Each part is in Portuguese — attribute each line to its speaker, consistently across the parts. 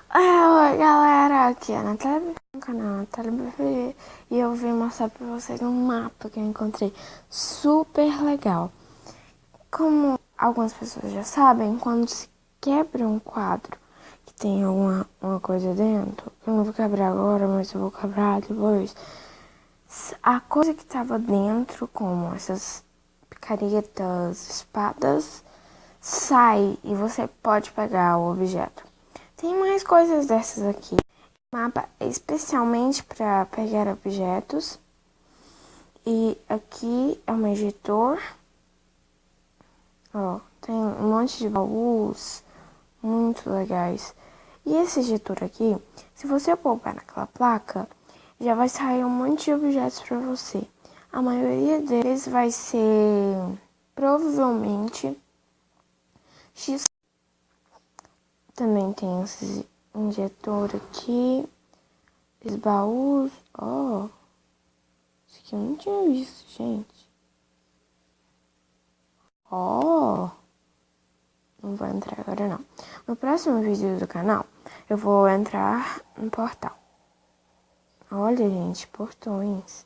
Speaker 1: Oi, galera, aqui é a Natália, no canal Natália BV, e eu vim mostrar pra vocês um mapa que eu encontrei super legal. Como algumas pessoas já sabem, quando se quebra um quadro que tem uma coisa dentro, eu não vou quebrar agora, mas eu vou quebrar depois, a coisa que estava dentro, como essas picaretas, espadas, sai e você pode pegar o objeto. Tem mais coisas dessas aqui. O mapa é especialmente para pegar objetos. E aqui é um ejetor. Ó, tem um monte de baús muito legais. E esse ejetor aqui, se você pôr o pé naquela placa, já vai sair um monte de objetos para você. A maioria deles vai ser provavelmente X. Também tem esse injetor aqui. Os baús. Ó. Isso aqui eu não tinha visto, gente. Ó. Não vou entrar agora, não. No próximo vídeo do canal, eu vou entrar no portal. Olha, gente, portões.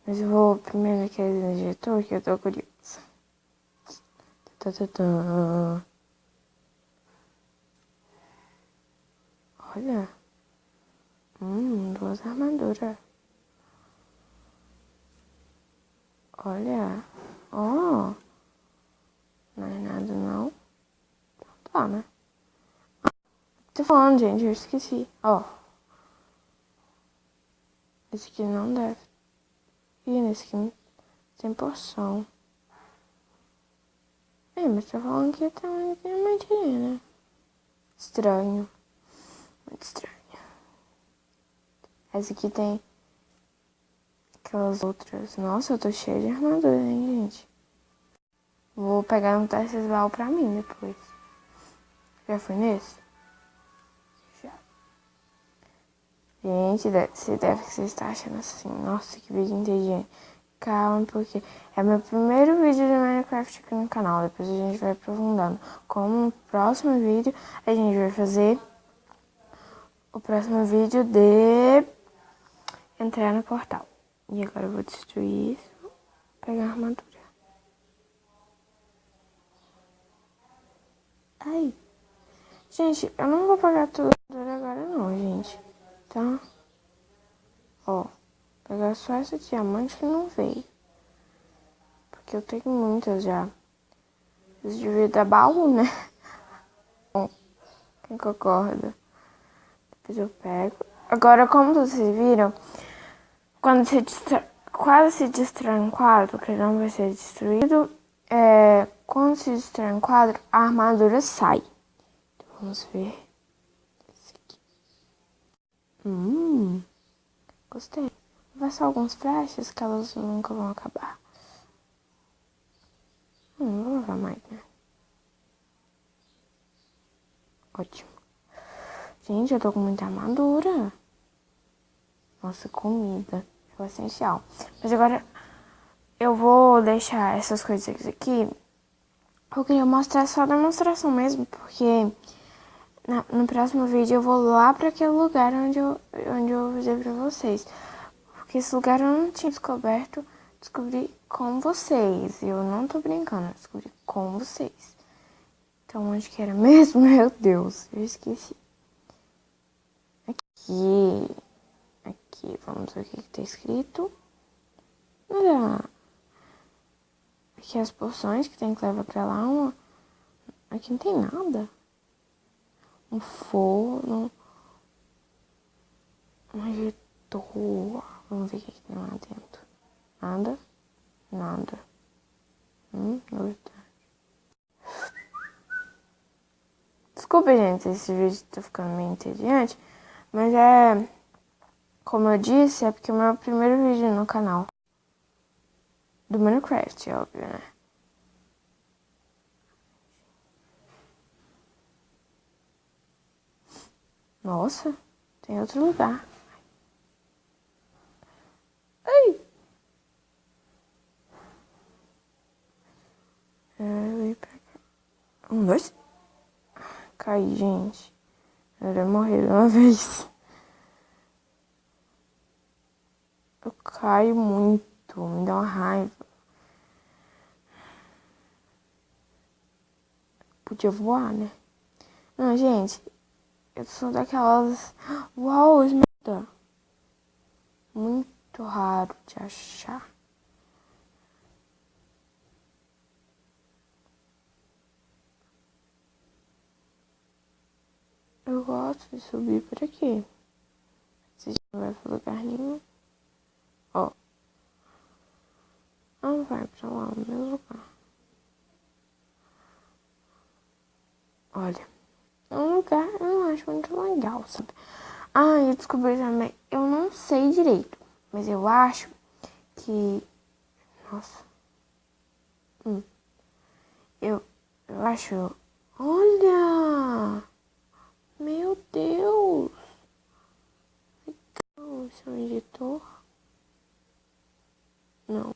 Speaker 1: Mas eu vou primeiro naquele injetor que eu tô curiosa. Tá. Olha. Duas armaduras. Olha. Ó. Não é nada, não. Tá, né? Tô falando, gente, eu esqueci. Ó. Esse aqui não deve. E nesse aqui não tem porção. Mas tá falando que também tem uma tirinha, né? Estranho. Muito estranho. Essa aqui tem aquelas outras. Nossa, eu tô cheia de armadura, hein, gente? Vou pegar um desses baús pra mim depois. Já foi nesse? Já. Gente, você estar achando assim. Nossa, que vídeo inteligente. Calma, porque é meu primeiro vídeo de Minecraft aqui no canal. Depois a gente vai aprofundando. Como no próximo vídeo, a gente vai fazer o próximo vídeo de entrar no portal. E agora eu vou destruir isso. Pegar a armadura. Ai. Gente, eu não vou pegar tudo agora não, gente. Tá? Ó. Pegar só essa diamante que não veio. Porque eu tenho muitas já. Isso devia dar baú, né? Bom, quem concorda? Depois eu pego. Agora, como vocês viram, quando quase se destrói um quadro, que não vai ser destruído, quando se destrói um quadro, a armadura sai. Então, vamos ver esse aqui. Gostei. Vou ver só alguns flashes que elas nunca vão acabar. Não vou levar mais, né? Ótimo. Gente, eu tô com muita armadura. Nossa, comida. É o essencial. Mas agora eu vou deixar essas coisas aqui. Eu queria mostrar só a demonstração mesmo, porque no próximo vídeo eu vou lá pra aquele lugar onde eu avisei pra vocês. Porque esse lugar eu não tinha descoberto, descobri com vocês. E eu não tô brincando, eu descobri com vocês. Então, onde que era mesmo? Meu Deus, eu esqueci. Aqui, vamos ver o que tá escrito. Olha, aqui as porções que tem que levar pra lá. Aqui não tem nada. Um forno. Um ejetor. Vamos ver o que tem lá dentro. Nada. Nada. Novidade. Desculpa, gente, se esse vídeo tá ficando meio entediante. Mas como eu disse, é porque é o meu primeiro vídeo no canal. Do Minecraft, óbvio, né? Nossa, tem outro lugar. Ai! Eu ia pra cá. Um, dois. Caí, gente. Eu já morri uma vez. Eu caio muito, me dá uma raiva. Podia voar, né? Não, gente, eu sou daquelas... Uau, esmeralda. Muito raro de achar. Eu gosto de subir por aqui. Se não vai pra lugar nenhum. Ó. Não vai pra lá, no mesmo lugar. Olha. É um lugar eu não acho muito legal, sabe? Ah, eu descobri também. Eu não sei direito. Mas eu acho que... Nossa. Eu acho... Olha! Meu Deus! Esse é um editor? Não.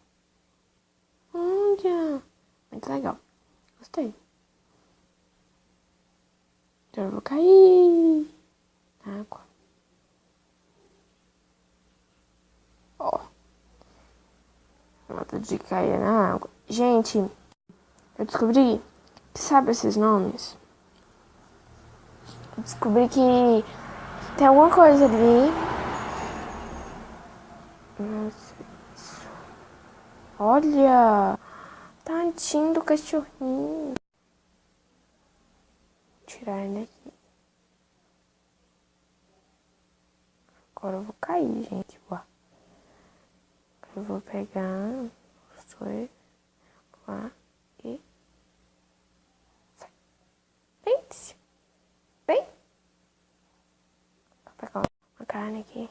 Speaker 1: Olha! Muito legal. Gostei. Já vou cair na água. Ó. Nota de cair na água. Gente, eu descobri que sabe esses nomes? Eu descobri que tem alguma coisa ali. Nossa, isso. Olha! Tadinho do cachorrinho. Vou tirar ele aqui. Agora eu vou cair, gente. Ué. Eu vou pegar os dois lá e... Sai. Vem, Tício. Vem. Vou pegar uma carne aqui.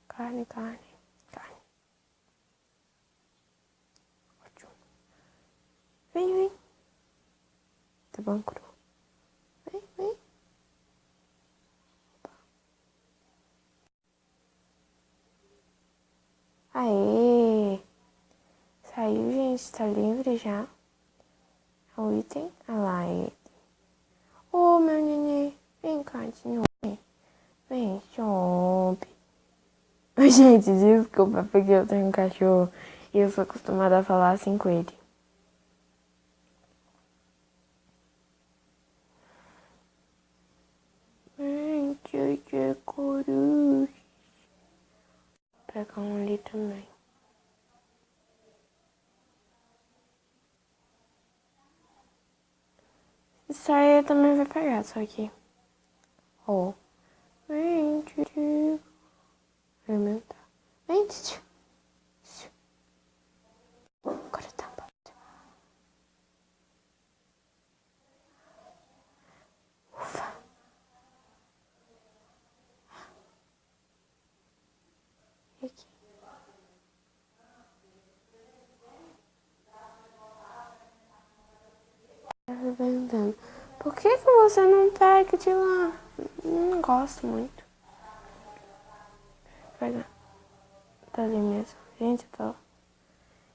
Speaker 1: Carne. Ótimo. Vem. Tá bom, cru. Vem. Aê! Saiu, gente. Tá livre já. O item. Olha lá ele. Ô, meu nenê. Vem cá de novo. Vem, sobe. Gente, desculpa, porque eu tenho um cachorro e eu sou acostumada a falar assim com ele. Gente, coruja. Vou pegar um ali também. Isso aí também vai pegar, só que... Ó. Vem, tio. Alimentar. Vem, tio. Agora tá bom. Ufa. E aqui. Perguntando. Por que você não pega de lá? Não gosto muito. Pega. Tá ali mesmo. Gente,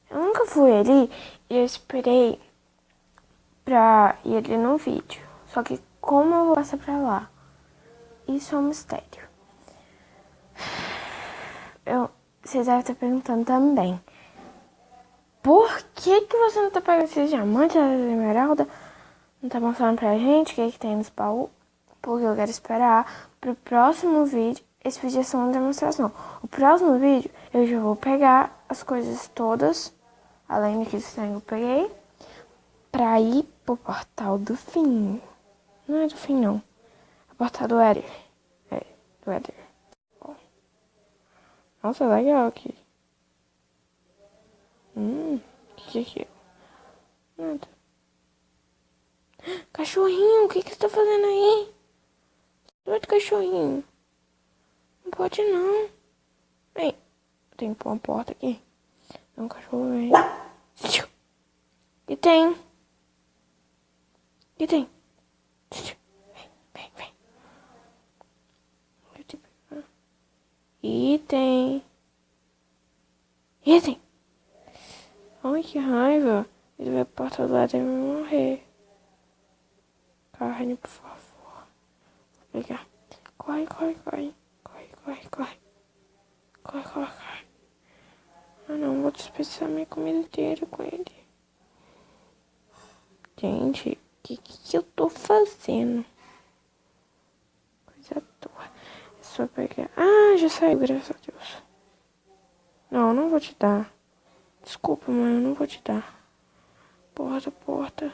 Speaker 1: eu nunca fui ali e eu esperei pra ir ali no vídeo. Só que como eu vou passar pra lá? Isso é um mistério. Vocês devem estar perguntando também. Por que você não tá pegando esses diamantes da esmeralda? Não tá mostrando pra gente o que tem nos baús? Porque eu quero esperar pro próximo vídeo. Esse vídeo é só uma demonstração. O próximo vídeo eu já vou pegar as coisas todas, além daqueles que eu peguei, pra ir pro portal do fim. Não é do fim, não. É o portal do Éder. É, do Éder. Nossa, legal aqui. Que é? Nada. Cachorrinho, o que você tá fazendo aí? Doido, cachorrinho. Não pode não. Vem. Tem que pôr uma porta aqui. É um cachorro vem. E tem. Vem. Item. Ai, que raiva. Ele vai pra porta do lado e vai morrer. Carne, por favor. pegar. Corre, corre, corre. Corre, corre, corre. Corre, corre, corre. Ah, não, vou desperdiçar minha comida inteira com ele. Gente, o que eu tô fazendo? Coisa toa. É só pegar. Ah, já saiu, graças a Deus. Não vou te dar. Desculpa, mãe, eu não vou te dar. Porta, porta.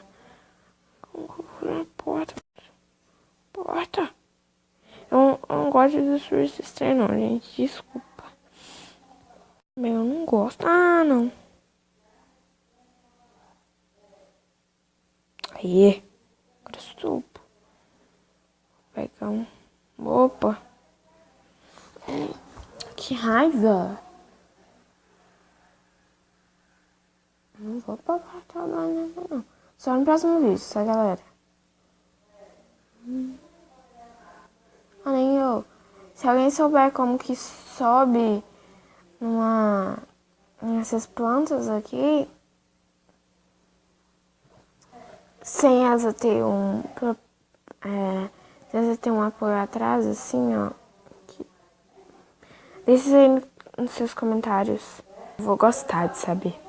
Speaker 1: Como que eu vou na porta? Porta. Eu não gosto de destruir esse trem, não, gente. Desculpa. Bem, eu não gosto. Ah, não. Aí. Agora subo. Vou pegar um. Opa. Que raiva. Não vou pagar trabalho, não. Só no próximo vídeo, tá, galera? Ah, nem eu. Se alguém souber como que sobe nessas plantas aqui, sem asa ter sem asa ter um apoio atrás, assim, ó. Deixa aí nos seus comentários. Vou gostar de saber.